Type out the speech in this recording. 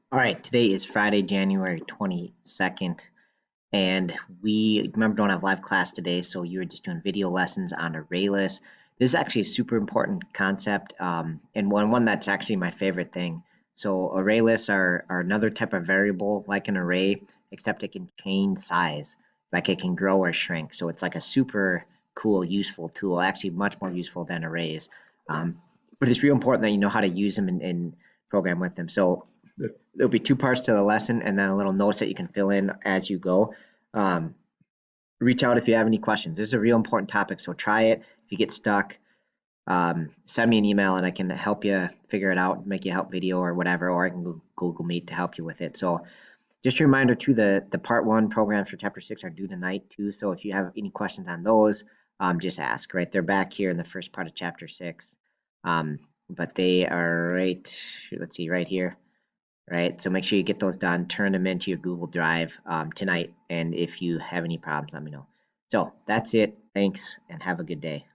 All right, today is Friday, January 22nd, and we remember don't have live class today, so you were just doing video lessons on ArrayList. This is actually a super important concept, and one that's actually my favorite thing. So ArrayLists are another type of variable like an array, except it can change size, like it can grow or shrink. So it's like a super cool, useful tool, actually much more useful than arrays. But it's real important that you know how to use them and program with them. So there'll be two parts to the lesson and then a little notes that you can fill in as you go. Um, Reach out if you have any questions. This is a real important topic, so try it. If you get stuck, send me an email and I can help you figure it out, make you a help video or whatever, or I can Google Meet to help you with it. So just a reminder too, the part one programs for chapter 6 are due tonight too. So if you have any questions on those, just ask, right? They're back here in the first part of chapter 6. Um, but they are right, let's see, right here, right? So make sure you get those done, turn them into your Google Drive tonight. And if you have any problems, let me know. So that's it. Thanks and have a good day.